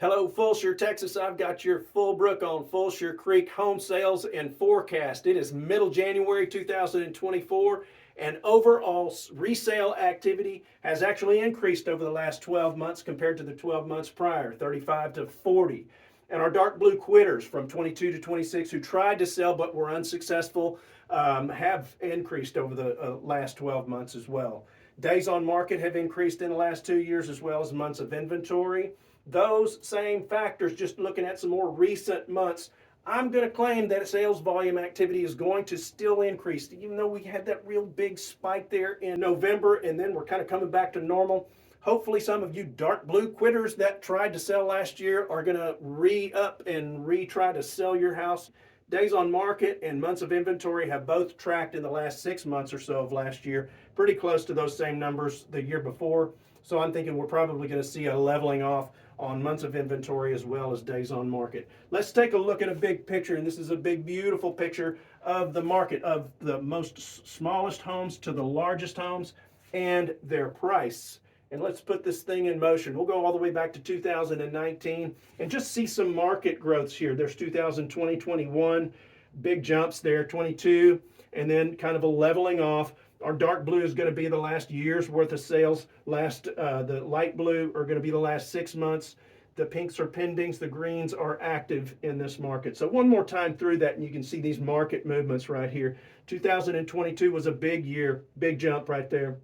Hello, Fulshear, Texas. I've got your Fulbrook on Fulshear Creek home sales and forecast. It is middle January 2024, and overall resale activity has actually increased over the last 12 months compared to the 12 months prior, 35 to 40. And our dark blue quitters from 22 to 26 who tried to sell but were unsuccessful have increased over the last 12 months as well. Days on market have increased in the last 2 years, as well as months of inventory. Those same factors, just looking at some more recent months, I'm going to claim that sales volume activity is going to still increase, even though we had that real big spike there in November, and then we're kind of coming back to normal. Hopefully some of you dark blue quitters that tried to sell last year are going to re-up and retry to sell your house. Days on market and months of inventory have both tracked in the last 6 months or so of last year, pretty close to those same numbers the year before. So I'm thinking we're probably going to see a leveling off on months of inventory as well as days on market. Let's take a look at a big picture, and this is a big, beautiful picture of the market, of the most smallest homes to the largest homes and their price. And let's put this thing in motion. We'll go all the way back to 2019 and just see some market growths here. There's 2020, 21, big jumps there, 22, and then kind of a leveling off. Our dark blue is going to be the last year's worth of sales. The light blue are going to be the last 6 months. The pinks are pendings. The greens are active in this market. So one more time through that, and you can see these market movements right here. 2022 was a big year, big jump right there.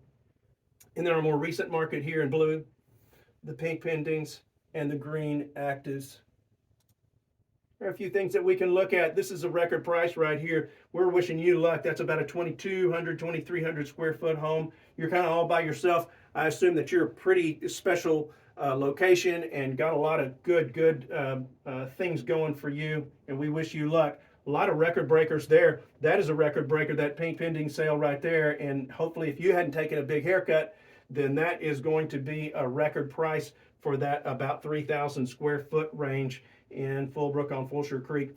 And then our more recent market here in blue, the pink pendings and the green actives. There are a few things that we can look at. This is a record price right here. We're wishing you luck. That's about a 2,200, 2,300 square foot home. You're kind of all by yourself. I assume that you're a pretty special location and got a lot of good things going for you, and we wish you luck. A lot of record breakers there. That is a record breaker, that pink pending sale right there, and hopefully if you hadn't taken a big haircut, then that is going to be a record price for that about 3,000 square foot range in Fulbrook on Fulshear Creek.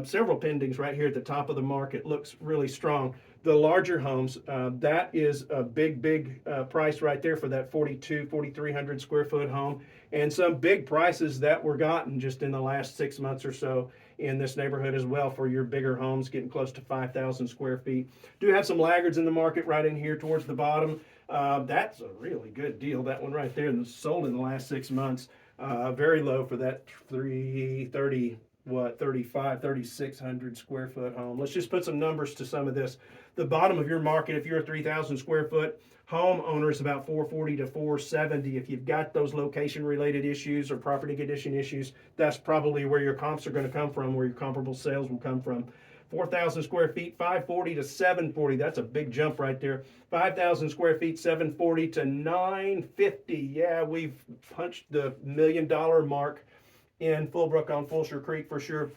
Several pendings right here at the top of the market. Looks really strong. The larger homes, that is a big price right there for that 4,300 square foot home, and some big prices that were gotten just in the last 6 months or so in this neighborhood as well for your bigger homes, getting close to 5,000 square feet. Do have some laggards in the market right in here towards the bottom. That's a really good deal, that one right there, and sold in the last 6 months. Very low for that 330, 3,600 square foot home. Let's just put some numbers to some of this. The bottom of your market, if you're a 3,000 square foot homeowner, is about 440 to 470. If you've got those location related issues or property condition issues, that's probably where your comps are going to come from, where your comparable sales will come from. 4,000 square feet, 540 to 740. That's a big jump right there. 5,000 square feet, 740 to 950. Yeah, we've punched the $1 million mark in Fulbrook on Fulshear Creek for sure.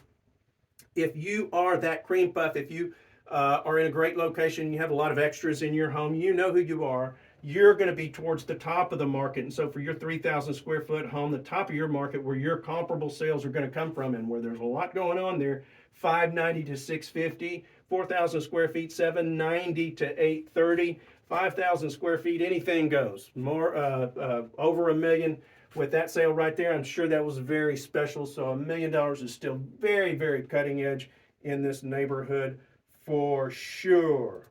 If you are that cream puff, if you are in a great location, you have a lot of extras in your home, you know who you are, you're going to be towards the top of the market. And so for your 3,000 square foot home, the top of your market where your comparable sales are going to come from and where there's a lot going on there, 590 to 650, 4,000 square feet, 790 to 830, 5,000 square feet, anything goes. More over $1 million with that sale right there. I'm sure that was very special. So $1 million is still very cutting edge in this neighborhood for sure.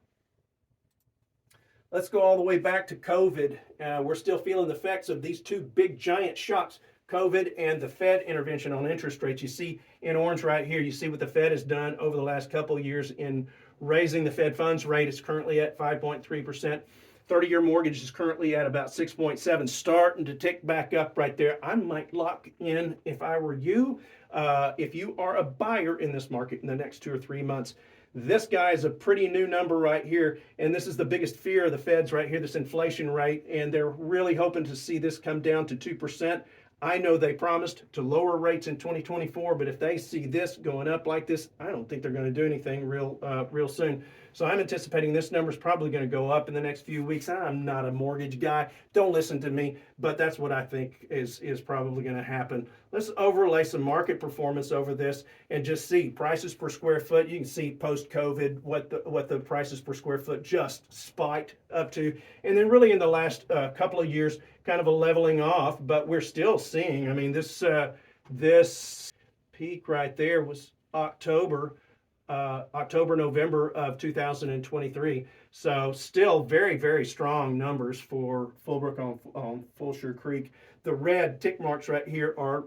Let's go all the way back to COVID. We're still feeling the effects of these two big giant shocks, COVID and the Fed intervention on interest rates. You see in orange right here, you see what the Fed has done over the last couple of years in raising the Fed funds rate. It's currently at 5.3%. 30-year mortgage is currently at about 6.7, starting to tick back up right there. I might lock in if I were you. If you are a buyer in this market in the next 2 or 3 months, this guy is a pretty new number right here, and this is the biggest fear of the Feds right here, this inflation rate, and they're really hoping to see this come down to 2%. I know they promised to lower rates in 2024, but if they see this going up like this, I don't think they're going to do anything real soon. So I'm anticipating this number is probably going to go up in the next few weeks. I'm not a mortgage guy. Don't listen to me, but that's what I think is probably going to happen. Let's overlay some market performance over this and just see prices per square foot. You can see post-COVID what the prices per square foot just spiked up to. And then really in the last couple of years, kind of a leveling off, but we're still seeing, I mean, this This peak right there was November of 2023. So still very, very strong numbers for Fulbrook on Fulshear Creek. The red tick marks right here are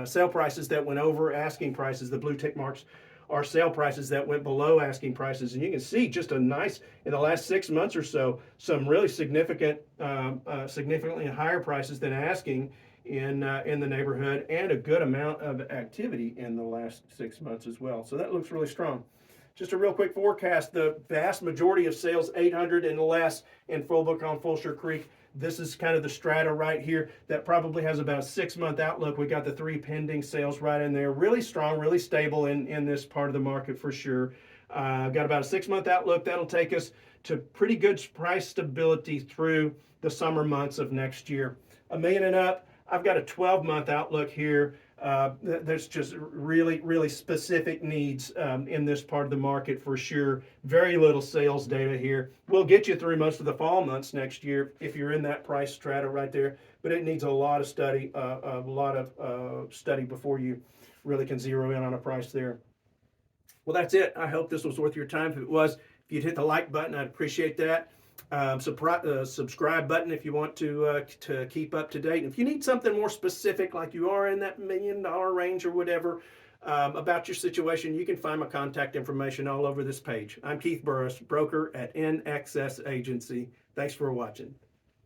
sale prices that went over asking prices. The blue tick marks are sale prices that went below asking prices. And you can see just a nice, in the last 6 months or so, some really significantly higher prices than asking in the neighborhood, and a good amount of activity in the last 6 months as well. So that looks really strong. Just a real quick forecast: the vast majority of sales 800 and less in Fulbrook on Fulshear Creek. This is kind of the strata right here that probably has about a 6-month outlook. We got the 3 pending sales right in there. Really strong, really stable in this part of the market for sure. Got about a 6-month outlook. That'll take us to pretty good price stability through the summer months of next year. $1 million and up. I've got a 12-month outlook here. There's just really, really specific needs in this part of the market for sure. Very little sales data here. We'll get you through most of the fall months next year if you're in that price strata right there, but it needs a lot of study, study before you really can zero in on a price there. Well, that's it. I hope this was worth your time. If it was, if you'd hit the like button, I'd appreciate that. Subscribe button if you want to keep up to date. If you need something more specific, like you are in that $1 million range or whatever, about your situation, you can find my contact information all over this page. I'm Keith Burris, broker at NXS Agency. Thanks for watching.